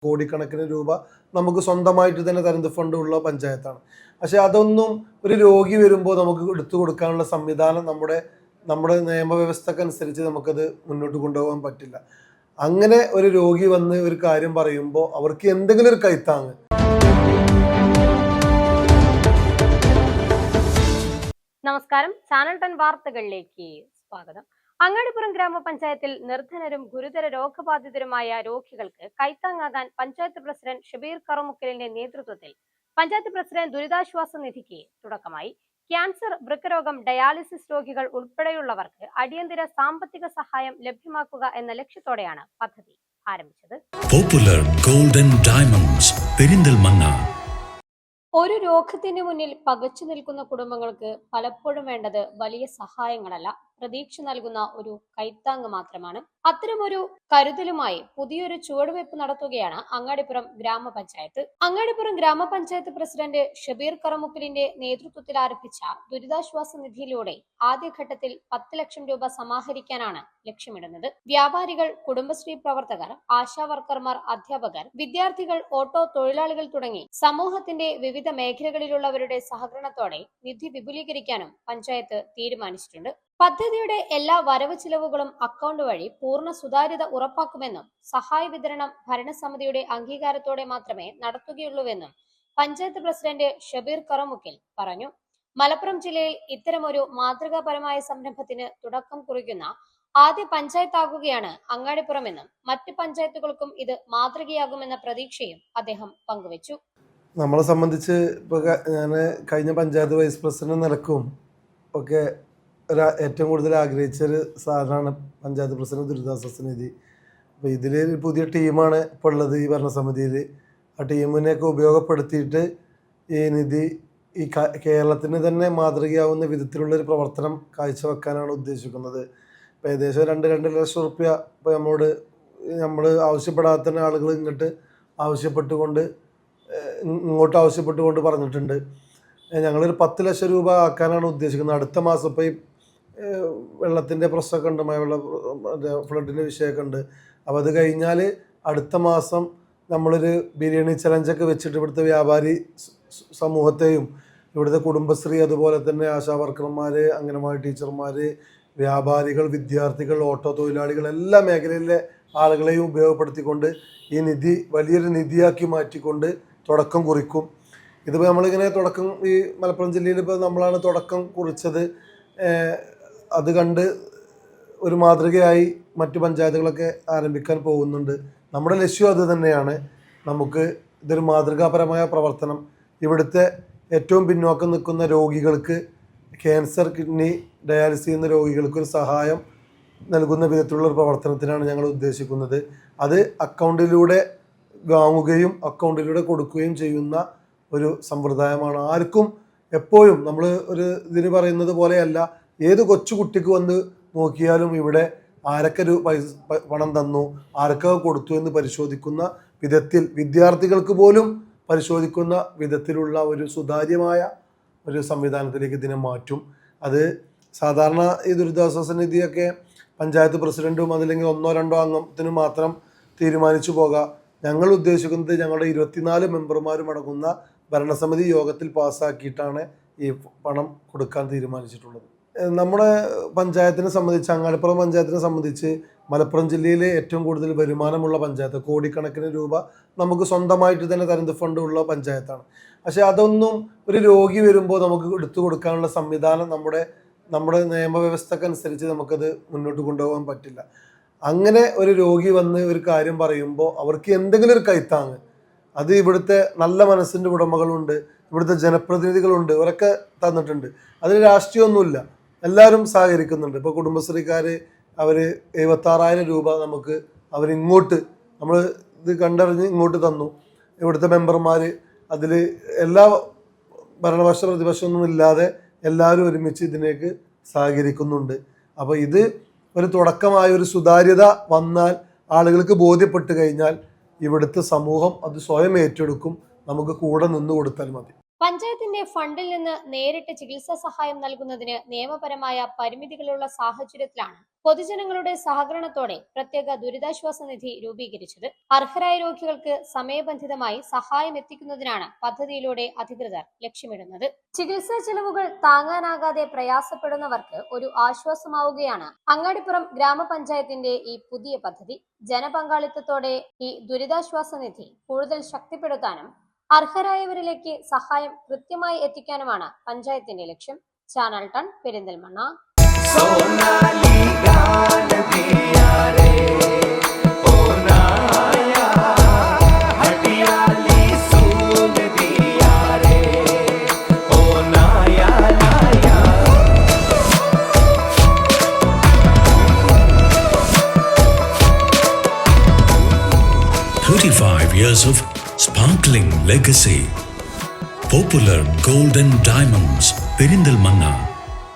കോടിക്കണക്കിന് രൂപ നമുക്ക് സ്വന്തമായിട്ട് തന്നെ തനത് ഫണ്ട് ഉള്ള പഞ്ചായത്താണ്. പക്ഷെ അതൊന്നും ഒരു രോഗി വരുമ്പോൾ നമുക്ക് എടുത്തു കൊടുക്കാനുള്ള സംവിധാനം നമ്മുടെ നിയമവ്യവസ്ഥക്കനുസരിച്ച് നമുക്കത് മുന്നോട്ട് കൊണ്ടുപോകാൻ പറ്റില്ല. അങ്ങനെ ഒരു രോഗി വന്ന് ഒരു കാര്യം പറയുമ്പോൾ അവർക്ക് എന്തെങ്കിലും ഒരു കൈത്താങ്ങ്. നമസ്കാരം, ചാനൽ 10 വാർത്തകളിലേക്ക് സ്വാഗതം. അങ്ങാടിപ്പുറം ഗ്രാമപഞ്ചായത്തിൽ നിർധനരും ഗുരുതര രോഗബാധിതരുമായ രോഗികൾക്ക് കൈത്താങ്ങാകാൻ പഞ്ചായത്ത് പ്രസിഡന്റ് ഷബീർ കറുമുക്കലിന്റെ നേതൃത്വത്തിൽ പഞ്ചായത്ത് പ്രസിഡന്റ് ദുരിതാശ്വാസ നിധിക്ക് തുടക്കമായി. ക്യാൻസർ, വൃക്കരോഗം, ഡയാലിസിസ് രോഗികൾ ഉൾപ്പെടെയുള്ളവർക്ക് അടിയന്തര സാമ്പത്തിക സഹായം ലഭ്യമാക്കുക എന്ന ലക്ഷ്യത്തോടെയാണ് പദ്ധതി ആരംഭിച്ചത്. Popular golden diamonds, Perinthalmanna. ഒരു രോഗത്തിന് മുന്നിൽ പകച്ചു നിൽക്കുന്ന കുടുംബങ്ങൾക്ക് പലപ്പോഴും വേണ്ടത് വലിയ സഹായങ്ങളല്ല, പ്രതീക്ഷ നൽകുന്ന ഒരു കൈത്താങ് മാത്രമാണ്. അത്തരമൊരു കരുതലുമായി പുതിയൊരു ചുവടുവയ്പ് നടത്തുകയാണ് അങ്ങാടിപ്പുറം ഗ്രാമപഞ്ചായത്ത്. അങ്ങാടിപ്പുറം ഗ്രാമപഞ്ചായത്ത് പ്രസിഡന്റ് ഷബീർ കറുമുക്കലിന്റെ നേതൃത്വത്തിൽ ആരംഭിച്ച ദുരിതാശ്വാസ നിധിയിലൂടെ ആദ്യഘട്ടത്തിൽ 10 ലക്ഷം രൂപ സമാഹരിക്കാനാണ് ലക്ഷ്യമിടുന്നത്. വ്യാപാരികൾ, കുടുംബശ്രീ പ്രവർത്തകർ, ആശാ വർക്കർമാർ, അധ്യാപകർ, വിദ്യാർത്ഥികൾ, ഓട്ടോ തൊഴിലാളികൾ തുടങ്ങി സമൂഹത്തിന്റെ വിവിധ മേഖലകളിലുള്ളവരുടെ സഹകരണത്തോടെ നിധി വിപുലീകരിക്കാനും പഞ്ചായത്ത് തീരുമാനിച്ചിട്ടുണ്ട്. പദ്ധതിയുടെ എല്ലാ വരവ് ചിലവുകളും അക്കൗണ്ട് വഴി പൂർണ്ണ സുതാര്യത ഉറപ്പാക്കുമെന്നും സഹായ വിതരണം ഭരണസമിതിയുടെ അംഗീകാരത്തോടെ മാത്രമേ നടത്തുകയുള്ളൂവെന്നും പഞ്ചായത്ത് പ്രസിഡന്റ് ഷബീർ കറുമുക്കൽ പറഞ്ഞു. മലപ്പുറം ജില്ലയിൽ ഇത്തരമൊരു മാതൃകാപരമായ സംരംഭത്തിന് തുടക്കം കുറിക്കുന്ന ആദ്യ പഞ്ചായത്താകുകയാണ് അങ്ങാടിപ്പുറമെന്നും മറ്റ് പഞ്ചായത്തുകൾക്കും ഇത് മാതൃകയാകുമെന്ന പ്രതീക്ഷയും അദ്ദേഹം പങ്കുവച്ചു. നമ്മളെ സംബന്ധിച്ച് ഇപ്പോൾ ഞാൻ കഴിഞ്ഞ പഞ്ചായത്ത് വൈസ് പ്രസിഡന്റ് നിലക്കും ഒക്കെ ഏറ്റവും കൂടുതൽ ആഗ്രഹിച്ചൊരു സാധനമാണ് പഞ്ചായത്ത് പ്രസിഡന്റ് ദുരിതാശ്വാസ നിധി. അപ്പോൾ ഇതിൽ പുതിയ ടീമാണ് ഇപ്പോൾ ഉള്ളത് ഈ ഭരണസമിതിയിൽ. ആ ടീമിനെയൊക്കെ ഉപയോഗപ്പെടുത്തിയിട്ട് ഈ നിധി ഈ കേരളത്തിന് തന്നെ മാതൃകയാവുന്ന വിധത്തിലുള്ളൊരു പ്രവർത്തനം കാഴ്ചവെക്കാനാണ് ഉദ്ദേശിക്കുന്നത്. ഇപ്പോൾ ഏകദേശം 2 ലക്ഷം റുപ്യ ഇപ്പോൾ നമ്മൾ ആവശ്യപ്പെടാത്ത തന്നെ ആളുകൾ ഇങ്ങോട്ട് ആവശ്യപ്പെട്ടുകൊണ്ട് പറഞ്ഞിട്ടുണ്ട്. ഞങ്ങളൊരു 10 ലക്ഷം രൂപ ആക്കാനാണ് ഉദ്ദേശിക്കുന്നത്. അടുത്ത മാസം ഇപ്പോൾ ഈ വെള്ളത്തിൻ്റെ പ്രശ്നമൊക്കെ ഉണ്ട്, മഴവെള്ള ഫ്ലഡിൻ്റെ വിഷയമൊക്കെ ഉണ്ട്. അപ്പോൾ അത് കഴിഞ്ഞാൽ അടുത്ത മാസം നമ്മളൊരു ബിരിയാണി ചലഞ്ചൊക്കെ വെച്ചിട്ട് ഇവിടുത്തെ വ്യാപാരി സമൂഹത്തെയും ഇവിടുത്തെ കുടുംബശ്രീ, അതുപോലെ തന്നെ ആശാ വർക്കർമാർ, അംഗനവാടി ടീച്ചർമാർ, വ്യാപാരികൾ, വിദ്യാർത്ഥികൾ, ഓട്ടോ തൊഴിലാളികൾ, എല്ലാ മേഖലയിലെ ആളുകളെയും ഉപയോഗപ്പെടുത്തിക്കൊണ്ട് ഈ നിധി വലിയൊരു നിധിയാക്കി മാറ്റിക്കൊണ്ട് തുടക്കം കുറിക്കും. ഇതിപ്പോൾ നമ്മളിങ്ങനെ ഈ മലപ്പുറം ജില്ലയിൽ ഇപ്പോൾ നമ്മളാണ് തുടക്കം കുറിച്ചത്. അത് കണ്ട് ഒരു മാതൃകയായി മറ്റു പഞ്ചായത്തുകളൊക്കെ ആരംഭിക്കാൻ പോകുന്നുണ്ട്. നമ്മുടെ ലക്ഷ്യം അത് തന്നെയാണ്. നമുക്ക് ഇതൊരു മാതൃകാപരമായ പ്രവർത്തനം, ഇവിടുത്തെ ഏറ്റവും പിന്നോക്കം നിൽക്കുന്ന രോഗികൾക്ക്, ക്യാൻസർ, കിഡ്നി, ഡയാലിസിസ് ചെയ്യുന്ന രോഗികൾക്ക് ഒരു സഹായം നൽകുന്ന വിധത്തിലുള്ളൊരു പ്രവർത്തനത്തിനാണ് ഞങ്ങൾ ഉദ്ദേശിക്കുന്നത്. അത് അക്കൗണ്ടിലൂടെ വാങ്ങുകയും അക്കൗണ്ടിലൂടെ കൊടുക്കുകയും ചെയ്യുന്ന ഒരു സമ്പ്രദായമാണ്. ആർക്കും എപ്പോഴും നമ്മൾ ഒരു ഇതിന് പറയുന്നത് പോലെയല്ല, ഏത് കൊച്ചു കുട്ടിക്ക് വന്ന് നോക്കിയാലും ഇവിടെ ആരൊക്കെ പണം തന്നു, ആരൊക്കെ കൊടുത്തു എന്ന് പരിശോധിക്കുന്ന വിധത്തിൽ, വിദ്യാർത്ഥികൾക്ക് പോലും പരിശോധിക്കുന്ന വിധത്തിലുള്ള ഒരു സുതാര്യമായ ഒരു സംവിധാനത്തിലേക്ക് ഇതിനെ മാറ്റും. അത് സാധാരണ ഈ ദുരിതാശ്വാസ നിധിയൊക്കെ പഞ്ചായത്ത് പ്രസിഡന്റും അതല്ലെങ്കിൽ 1-2 അംഗത്തിന് മാത്രം തീരുമാനിച്ചു പോകാം. ഞങ്ങൾ ഉദ്ദേശിക്കുന്നത് ഞങ്ങളുടെ 24 മെമ്പർമാരും അടങ്ങുന്ന ഭരണസമിതി യോഗത്തിൽ പാസ്സാക്കിയിട്ടാണ് ഈ പണം കൊടുക്കാൻ തീരുമാനിച്ചിട്ടുള്ളത്. നമ്മുടെ പഞ്ചായത്തിനെ സംബന്ധിച്ച്, അങ്ങാടിപ്പുറം പഞ്ചായത്തിനെ സംബന്ധിച്ച് മലപ്പുറം ജില്ലയിലെ ഏറ്റവും കൂടുതൽ വരുമാനമുള്ള പഞ്ചായത്ത്, കോടിക്കണക്കിന് രൂപ നമുക്ക് സ്വന്തമായിട്ട് തന്നെ തനത് ഫണ്ട് ഉള്ള പഞ്ചായത്താണ്. പക്ഷെ അതൊന്നും ഒരു രോഗി വരുമ്പോൾ നമുക്ക് എടുത്തു കൊടുക്കാനുള്ള സംവിധാനം നമ്മുടെ നിയമവ്യവസ്ഥക്കനുസരിച്ച് നമുക്കത് മുന്നോട്ട് കൊണ്ടുപോകാൻ പറ്റില്ല. അങ്ങനെ ഒരു രോഗി വന്ന് ഒരു കാര്യം പറയുമ്പോൾ അവർക്ക് എന്തെങ്കിലും ഒരു കൈത്താങ്ങ്. അത് ഇവിടുത്തെ നല്ല മനസ്സിൻ്റെ ഉടമകളുണ്ട്, ഇവിടുത്തെ ജനപ്രതിനിധികളുണ്ട്, അവരൊക്കെ തന്നിട്ടുണ്ട്. അതിൽ രാഷ്ട്രീയമൊന്നുമില്ല, എല്ലാവരും സഹകരിക്കുന്നുണ്ട്. ഇപ്പോൾ കുടുംബശ്രീക്കാർ അവർ 76,000 രൂപ നമുക്ക് നമ്മൾ ഇത് കണ്ടറിഞ്ഞ് ഇങ്ങോട്ട് തന്നു. ഇവിടുത്തെ മെമ്പർമാർ അതിൽ എല്ലാ ഭരണപക്ഷ പ്രതിപക്ഷമൊന്നും ഇല്ലാതെ എല്ലാവരും ഒരുമിച്ച് ഇതിലേക്ക് സഹകരിക്കുന്നുണ്ട്. അപ്പോൾ ഇത് ഒരു തുടക്കമായ ഒരു സുതാര്യത വന്നാൽ, ആളുകൾക്ക് ബോധ്യപ്പെട്ട് കഴിഞ്ഞാൽ ഇവിടുത്തെ സമൂഹം അത് സ്വയം ഏറ്റെടുക്കും. നമുക്ക് കൂടെ നിന്ന് കൊടുത്താൽ മതി. പഞ്ചായത്തിന്റെ ഫണ്ടിൽ നിന്ന് നേരിട്ട് ചികിത്സാ സഹായം നൽകുന്നതിന് നിയമപരമായ പരിമിതികളുള്ള സാഹചര്യത്തിലാണ് പൊതുജനങ്ങളുടെ സഹകരണത്തോടെ പ്രത്യേക ദുരിതാശ്വാസ നിധി രൂപീകരിച്ചത്. അർഹരായ രോഗികൾക്ക് സമയബന്ധിതമായി സഹായം എത്തിക്കുന്നതിനാണ് പദ്ധതിയിലൂടെ അധികൃതർ ലക്ഷ്യമിടുന്നത്. ചികിത്സാ ചെലവുകൾ താങ്ങാനാകാതെ പ്രയാസപ്പെടുന്നവർക്ക് ഒരു ആശ്വാസമാവുകയാണ് അങ്ങാടിപ്പുറം ഗ്രാമപഞ്ചായത്തിന്റെ ഈ പുതിയ പദ്ധതി. ജനപങ്കാളിത്തത്തോടെ ഈ ദുരിതാശ്വാസ നിധി കൂടുതൽ ശക്തിപ്പെടുത്താനും അർഹരായവരിലേക്ക് സഹായം കൃത്യമായി എത്തിക്കാനുമാണ് പഞ്ചായത്തിന്റെ ലക്ഷ്യം. Channel 10 Perinthalmanna. Years of sparkling legacy. Popular Gold and Diamonds, Perindalmanna.